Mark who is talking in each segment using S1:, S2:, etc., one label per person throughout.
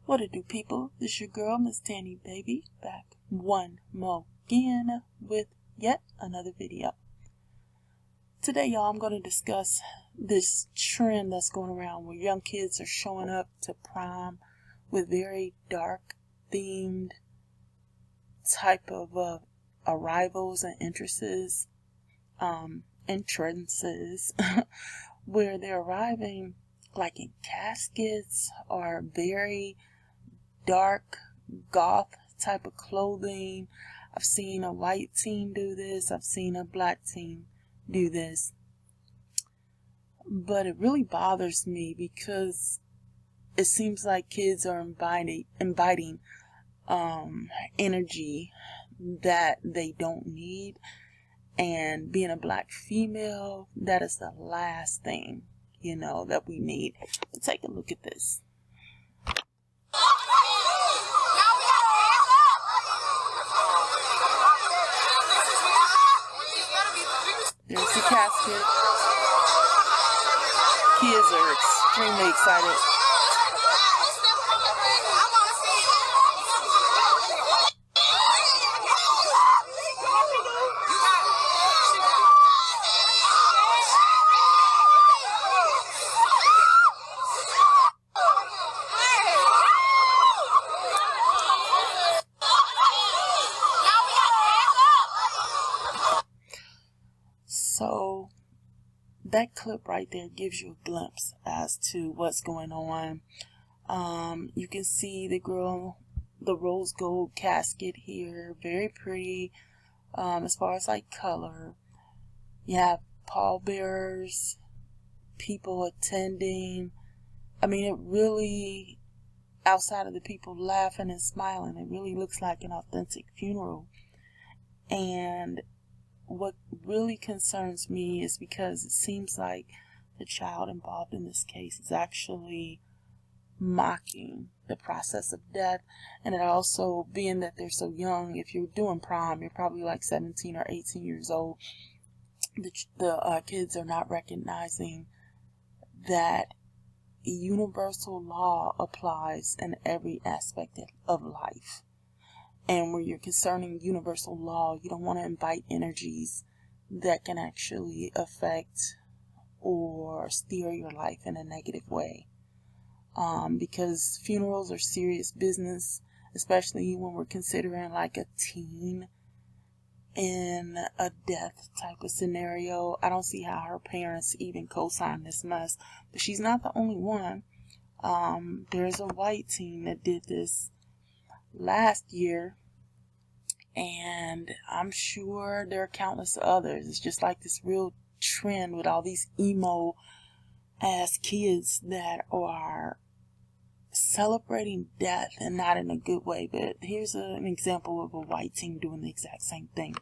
S1: What it do, people? This your girl, Miss Tanny Baby, back one more again with yet another video. Today, y'all, I'm going to discuss this trend that's going around where young kids are showing up to prom with very dark themed type of arrivals and entrances, where they're arriving like in caskets or very dark goth type of clothing. I've seen a white teen do this. I've seen a black teen do this. But it really bothers me because it seems like kids are inviting energy that they don't need. And being a black female, that is the last thing, that we need. Let's take a look at this. There's the casket. Kids are extremely excited. So that clip right there gives you a glimpse as to what's going on. You can see the girl, the rose gold casket here, very pretty. As far as like color, you have pallbearers, people attending. I mean, it really, outside of the people laughing and smiling, it really looks like an authentic funeral. And what really concerns me is because it seems like the child involved in this case is actually mocking the process of death. And it also, being that they're so young, if you're doing prom, you're probably like 17 or 18 years old. The kids are not recognizing that universal law applies in every aspect of life. And when you're concerning universal law, you don't want to invite energies that can actually affect or steer your life in a negative way. Because funerals are serious business, especially when we're considering like a teen in a death type of scenario. I don't see how her parents even co-sign this mess. But she's not the only one. There's a white teen that did this last year, and I'm sure there are countless others. It's just like this real trend with all these emo ass kids that are celebrating death, and not in a good way. But here's an example of a white teen doing the exact same thing.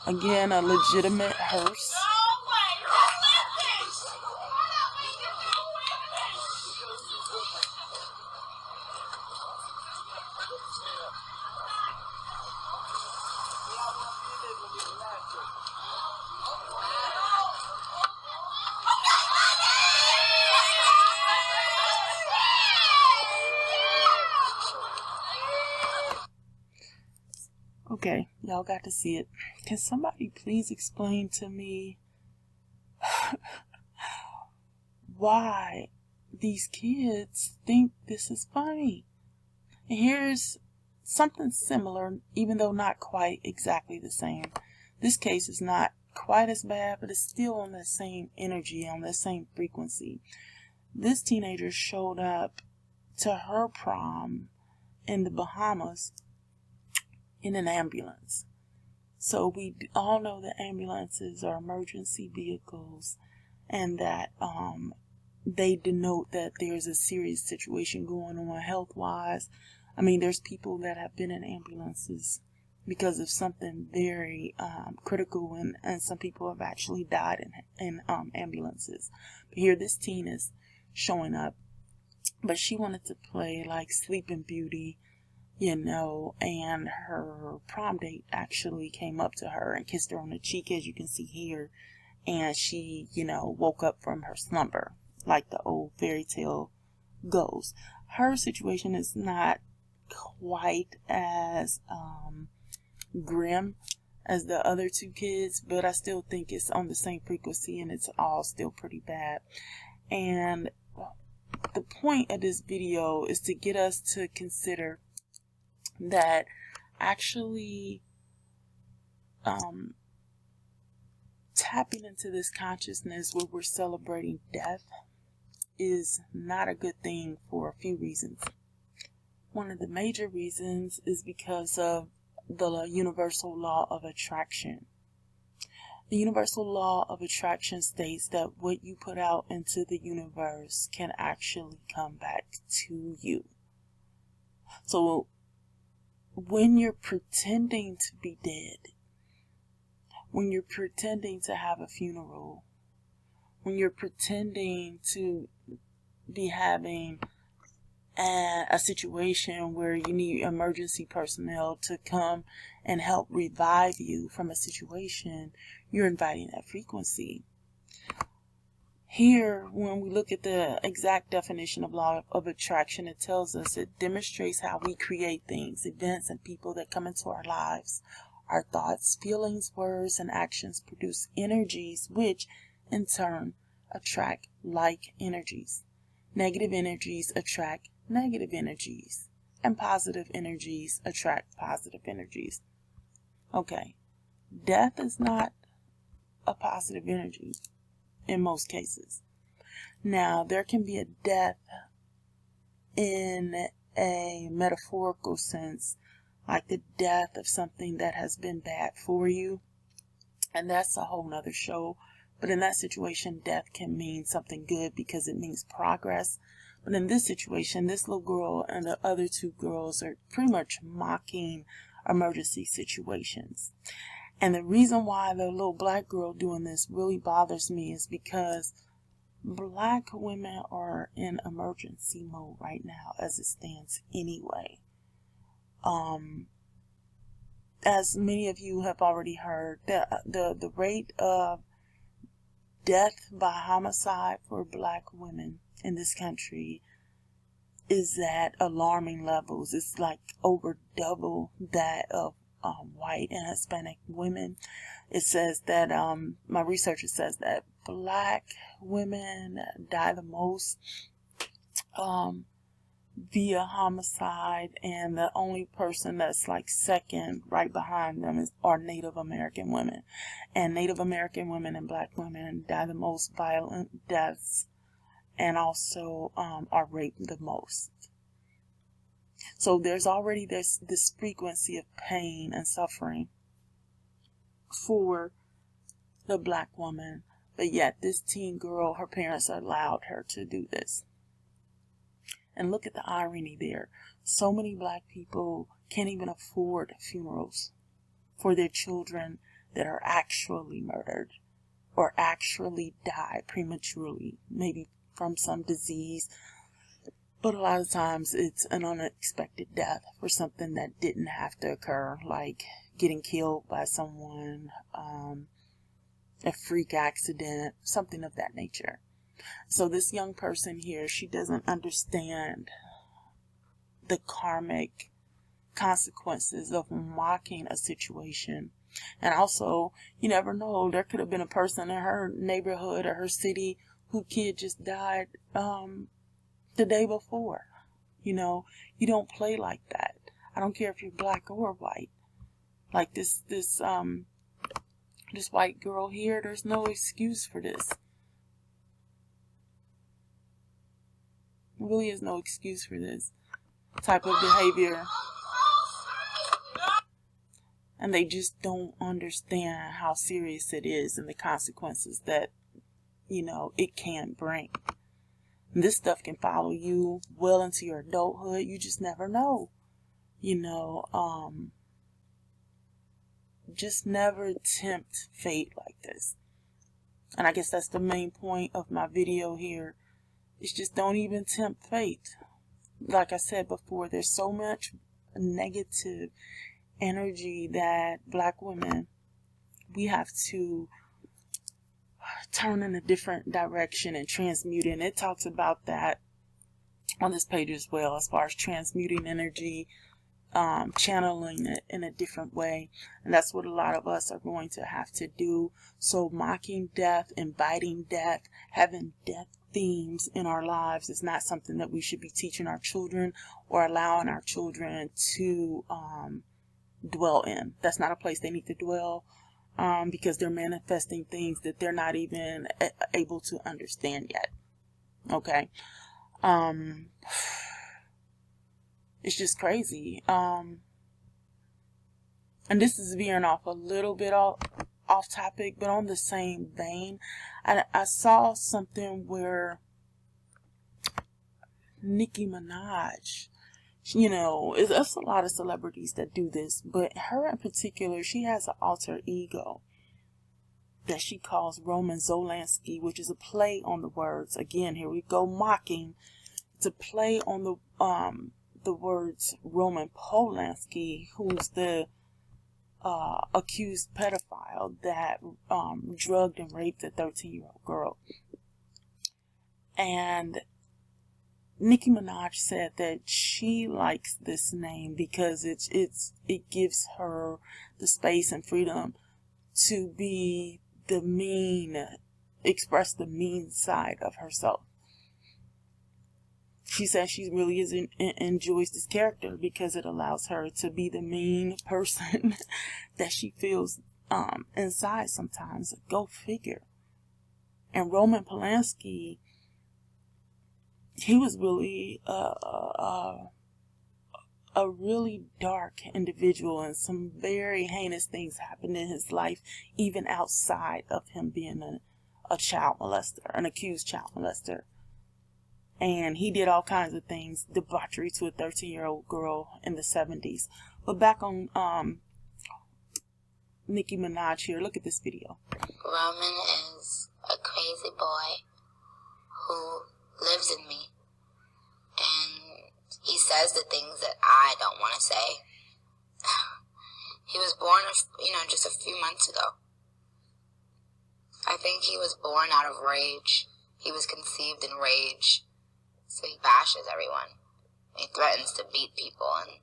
S1: Again, a legitimate hearse. Okay, y'all got to see it. Can somebody please explain to me why these kids think this is funny? And here's something similar, even though not quite exactly the same. This case is not quite as bad, but it's still on the same energy, on the same frequency. This teenager showed up to her prom in the Bahamas in an ambulance. So we all know that ambulances are emergency vehicles, and that they denote that there's a serious situation going on health-wise. I mean, there's people that have been in ambulances because of something very critical, and some people have actually died in ambulances. But here, this teen is showing up, but she wanted to play like Sleeping Beauty you know, and her prom date actually came up to her and kissed her on the cheek, as you can see here, and she, you know, woke up from her slumber, like the old fairy tale goes. Her situation is not quite as grim as the other two kids, but I still think it's on the same frequency, and it's all still pretty bad. And the point of this video is to get us to consider that actually tapping into this consciousness where we're celebrating death is not a good thing for a few reasons. One of the major reasons is because of the universal law of attraction. The universal law of attraction states that what you put out into the universe can actually come back to you. So when you're pretending to be dead, when you're pretending to have a funeral, when you're pretending to be having a situation where you need emergency personnel to come and help revive you from a situation, you're inviting that frequency. Here, when we look at the exact definition of law of attraction, it tells us it demonstrates how we create things, events, and people that come into our lives. Our thoughts, feelings, words, and actions produce energies which, in turn, attract like energies. Negative energies attract negative energies, and positive energies attract positive energies. Okay, death is not a positive energy in most cases. Now, there can be a death in a metaphorical sense, like the death of something that has been bad for you, and that's a whole nother show. But in that situation, death can mean something good because it means progress. But in this situation, this little girl and the other two girls are pretty much mocking emergency situations. And the reason why the little black girl doing this really bothers me is because black women are in emergency mode right now as it stands anyway. As many of you have already heard, the rate of death by homicide for black women in this country is at alarming levels. It's like over double that of white and Hispanic women. It says that my researcher says that black women die the most via homicide, and the only person that's like second right behind them are Native American women. And Native American women and black women die the most violent deaths, and also are raped the most. So there's already this frequency of pain and suffering for the black woman, but yet this teen girl, her parents allowed her to do this. And look at the irony there. So many black people can't even afford funerals for their children that are actually murdered or actually die prematurely, maybe from some disease. But a lot of times it's an unexpected death for something that didn't have to occur, like getting killed by someone, a freak accident, something of that nature. So this young person here, she doesn't understand the karmic consequences of mocking a situation. And also, you never know, there could have been a person in her neighborhood or her city whose kid just died the day before. You know, you don't play like that. I don't care if you're black or white. Like this white girl here, there's no excuse for this. There really is no excuse for this type of behavior. And they just don't understand how serious it is and the consequences that, you know, it can bring. And this stuff can follow you well into your adulthood. You just never know. You know, just never tempt fate like this. And I guess that's the main point of my video here. It's just don't even tempt fate. Like I said before, there's so much negative energy that Black women, we have to turn in a different direction and transmute it. And it talks about that on this page as well, as far as transmuting energy, channeling it in a different way. And that's what a lot of us are going to have to do. So mocking death, inviting death, having death themes in our lives is not something that we should be teaching our children or allowing our children to dwell in. That's not a place they need to dwell, because they're manifesting things that they're not even able to understand yet. Okay. It's just crazy. And this is veering off a little bit off topic, but on the same vein, I saw something where Nicki Minaj, you know, it's a lot of celebrities that do this, but her in particular, she has an alter ego that she calls Roman Zolanski, which is a play on the words. Again, here we go, mocking. It's a play on the words Roman Polanski, who's the accused pedophile that drugged and raped a 13-year-old girl. And Nicki Minaj said that she likes this name because it gives her the space and freedom to be the mean, express the mean side of herself. She says she really enjoys this character because it allows her to be the mean person that she feels inside sometimes. Go figure. And Roman Polanski, he was really a really dark individual, and some very heinous things happened in his life, even outside of him being a child molester, an accused child molester. And he did all kinds of things, debauchery to a 13-year-old girl in the 70s. But back on Nicki Minaj here, look at this video.
S2: Roman is a crazy boy who lives in me. And he says the things that I don't want to say. He was born, just a few months ago. I think he was born out of rage. He was conceived in rage. So he bashes everyone. He threatens to beat people, and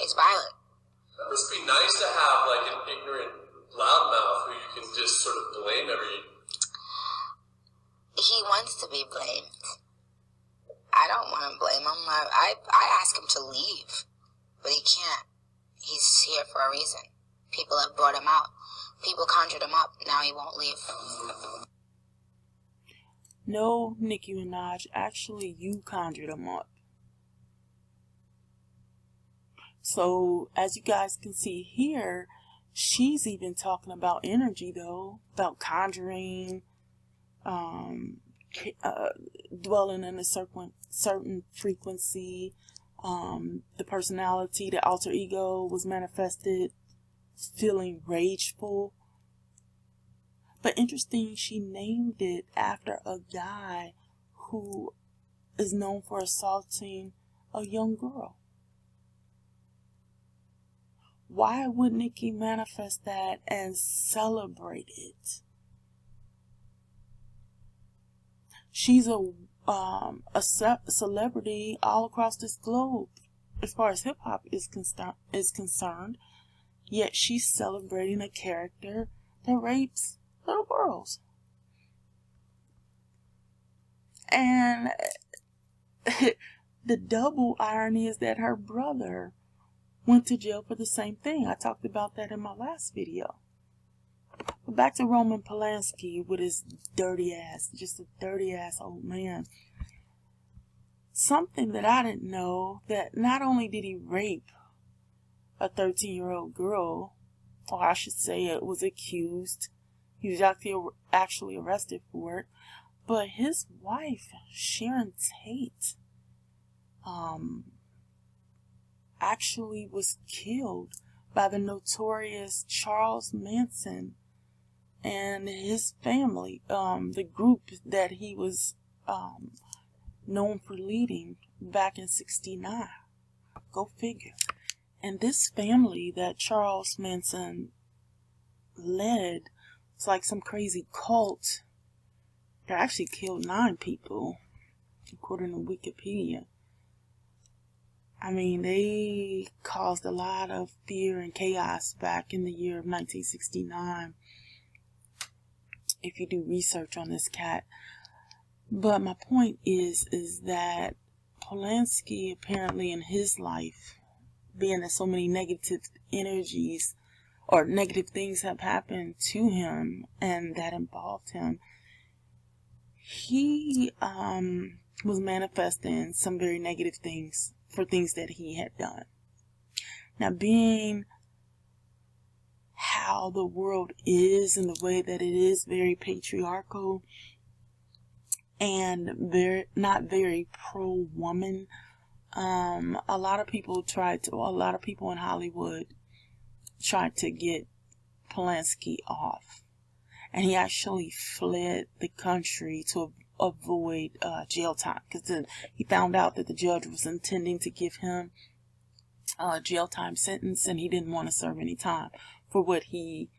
S2: he's violent.
S3: That must be nice to have, like, an ignorant loudmouth who you can just sort of blame
S2: He wants to be blamed. I don't want to blame him. I ask him to leave, but he can't. He's here for a reason. People have brought him out. People conjured him up. Now he won't leave.
S1: No, Nicki Minaj, actually you conjured him up. So, as you guys can see here, she's even talking about energy, though, about conjuring, dwelling in a certain frequency, the personality, the alter ego was manifested, feeling rageful. But interesting, she named it after a guy who is known for assaulting a young girl. Why would Nicki manifest that and celebrate it? She's a celebrity all across this globe as far as hip hop is concerned. Yet she's celebrating a character that rapes little girls. And the double irony is that her brother went to jail for the same thing. I talked about that in my last video. But back to Roman Polanski with his dirty ass, just a dirty ass old man. Something that I didn't know, that not only did he rape a 13-year-old girl, or I should say it was accused, he was actually arrested for it, but his wife, Sharon Tate, actually was killed by the notorious Charles Manson and his family, the group that he was known for leading back in '69. Go figure. And this family that Charles Manson led, it's like some crazy cult that actually killed 9 people, according to Wikipedia. I mean, they caused a lot of fear and chaos back in the year of 1969, if you do research on this cat. But my point is that Polanski, apparently in his life, being that so many negative energies or negative things have happened to him and that involved him, he was manifesting some very negative things for things that he had done. Now, being how the world is and the way that it is, very patriarchal and not very pro-woman, a lot of people in Hollywood tried to get Polanski off, and he actually fled the country to avoid jail time, because he found out that the judge was intending to give him a jail time sentence, and he didn't want to serve any time for what he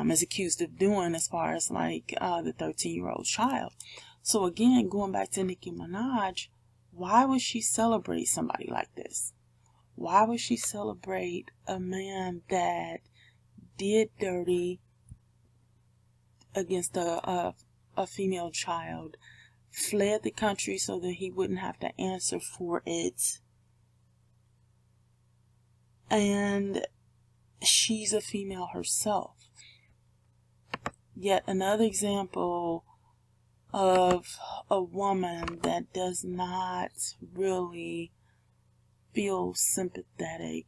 S1: is accused of doing, as far as like the 13-year-old child. So again, going back to Nicki Minaj, why would she celebrate somebody like this? Why would she celebrate a man that did dirty against a female child, fled the country so that he wouldn't have to answer for it, and she's a female herself? Yet another example of a woman that does not really feel sympathetic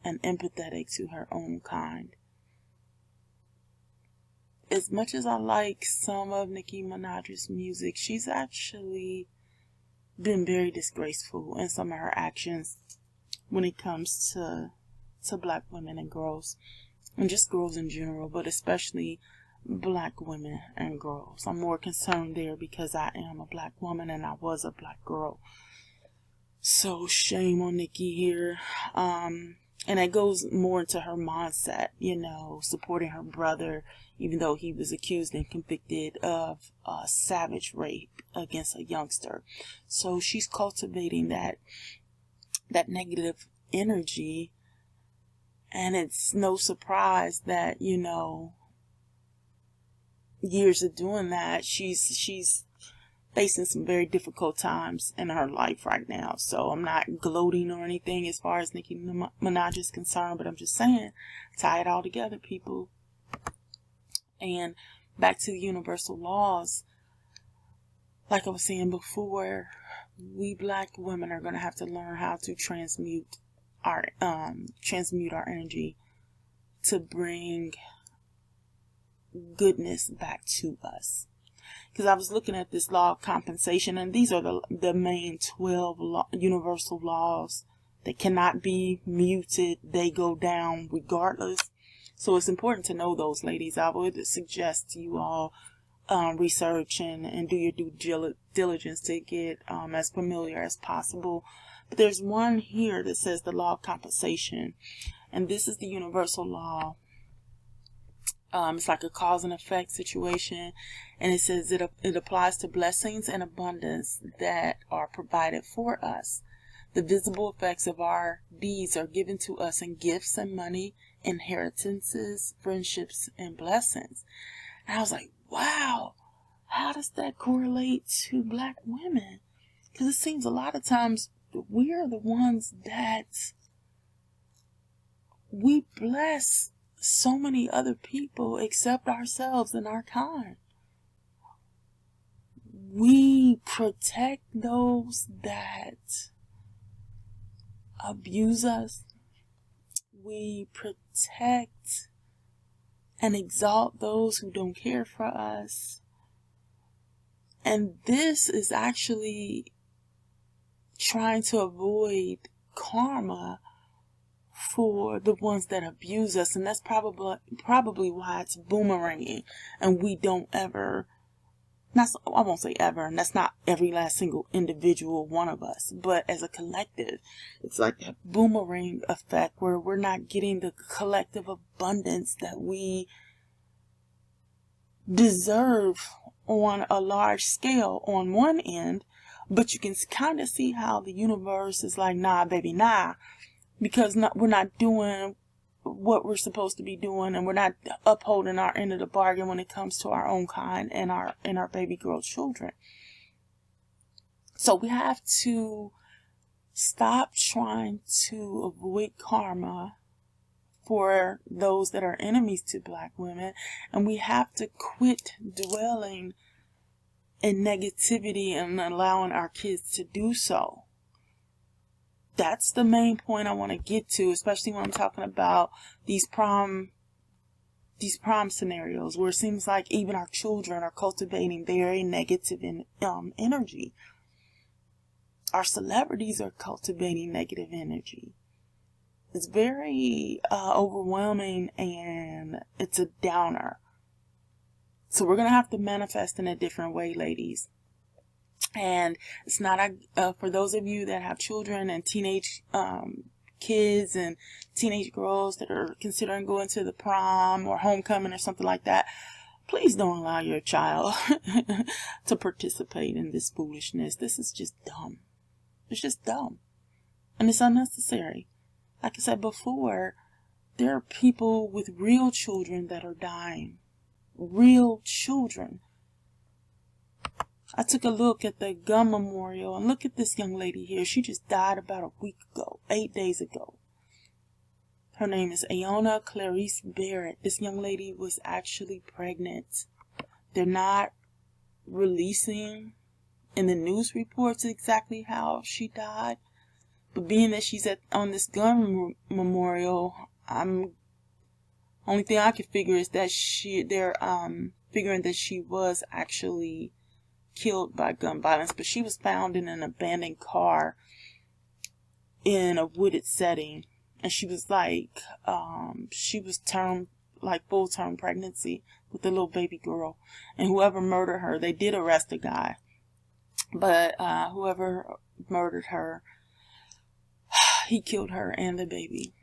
S1: and empathetic to her own kind. As much as I like some of Nicki Minaj's music, she's actually been very disgraceful in some of her actions when it comes to black women and girls, and just girls in general, but especially black women and girls. I'm more concerned there because I am a black woman and I was a black girl. So shame on Nicki here. And it goes more into her mindset, supporting her brother, even though he was accused and convicted of savage rape against a youngster. So she's cultivating that negative energy, and it's no surprise that, years of doing that, she's facing some very difficult times in her life right now. So I'm not gloating or anything as far as Nicki Minaj is concerned, but I'm just saying, tie it all together, people. And back to the universal laws, like I was saying before, we black women are going to have to learn how to transmute our energy to bring goodness back to us. Because I was looking at this law of compensation, and these are the main 12 universal laws that cannot be muted. They go down regardless. So it's important to know those, ladies. I would suggest you all research and do your due diligence to get as familiar as possible. But there's one here that says the law of compensation, and this is the universal law. It's like a cause and effect situation, and it says it applies to blessings and abundance that are provided for us. The visible effects of our deeds are given to us in gifts and money, inheritances, friendships, and blessings. And I was like, wow, how does that correlate to black women? Because it seems a lot of times we are the ones that we bless so many other people except ourselves and our kind. We protect those that abuse us. We protect and exalt those who don't care for us. And this is actually trying to avoid karma for the ones that abuse us, and that's probably why it's boomeranging and we don't ever I won't say ever, and that's not every last single individual one of us, but as a collective, it's like that boomerang effect where we're not getting the collective abundance that we deserve on a large scale on one end, but you can kind of see how the universe is like, nah, baby, nah, because we're not doing what we're supposed to be doing, and we're not upholding our end of the bargain when it comes to our own kind and our baby girl children. So we have to stop trying to avoid karma for those that are enemies to Black women, and we have to quit dwelling in negativity and allowing our kids to do so. That's the main point I want to get to, especially when I'm talking about these prom scenarios where it seems like even our children are cultivating very negative energy. Our celebrities are cultivating negative energy. It's very overwhelming, and it's a downer. So we're going to have to manifest in a different way, ladies. And it's not for those of you that have children and teenage kids and teenage girls that are considering going to the prom or homecoming or something like that, please don't allow your child to participate in this foolishness. This is just dumb. It's just dumb. And it's unnecessary. Like I said before, there are people with real children that are dying. Real children. I took a look at the gun memorial, and look at this young lady here. She just died about a week ago, 8 days ago. Her name is Aona Clarice Barrett. This young lady was actually pregnant. They're not releasing in the news reports exactly how she died, but being that she's on this gun memorial, only thing I could figure is that they're figuring that she was actually killed by gun violence, but she was found in an abandoned car in a wooded setting, and she was like, she was termed like full-term pregnancy with a little baby girl, and whoever murdered her, they did arrest a guy, but whoever murdered her, he killed her and the baby,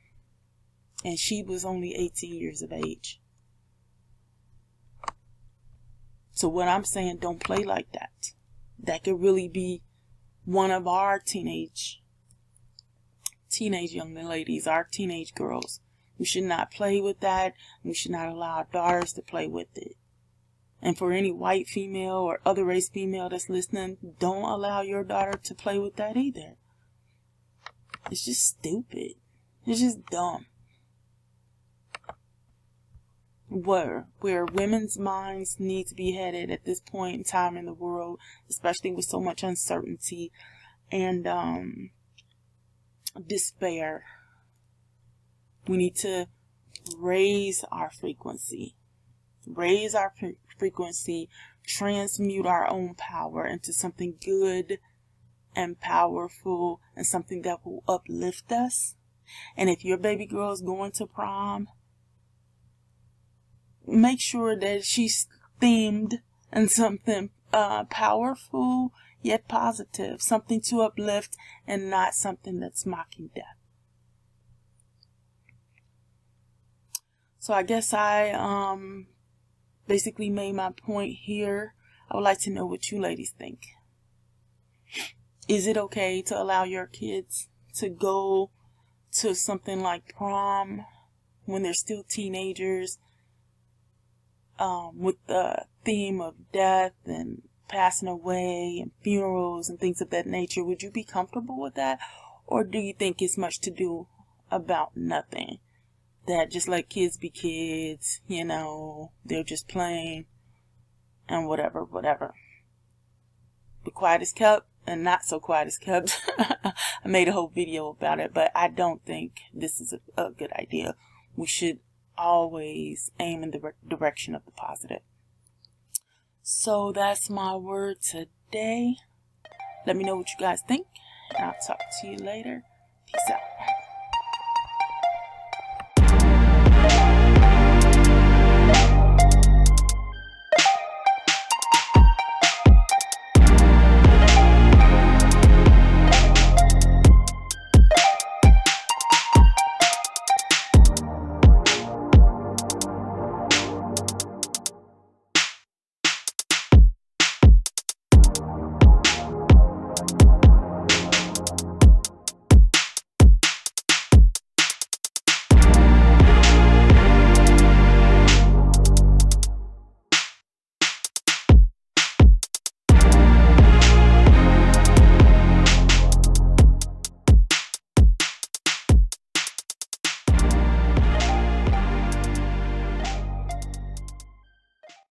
S1: and she was only 18 years of age. So what I'm saying, don't play like that. That could really be one of our teenage young ladies, our teenage girls. We should not play with that. We should not allow our daughters to play with it. And for any white female or other race female that's listening, don't allow your daughter to play with that either. It's just stupid. It's just dumb. Where women's minds need to be headed at this point in time in the world, especially with so much uncertainty and despair. We need to raise our frequency. Transmute our own power into something good and powerful and something that will uplift us. And if your baby girl is going to prom, make sure that she's themed in something powerful yet positive, something to uplift and not something that's mocking death. So I guess I basically made my point here. I would like to know what you ladies think. Is it okay to allow your kids to go to something like prom when they're still teenagers, with the theme of death and passing away and funerals and things of that nature? Would you be comfortable with that? Or do you think it's much to do about nothing? That just let kids be kids, you know, they're just playing and whatever. The quiet is kept and not so quiet is kept. I made a whole video about it, but I don't think this is a good idea. We should always aim in the direction of the positive. So that's my word today. Let me know what you guys think, and I'll talk to you later. Peace out.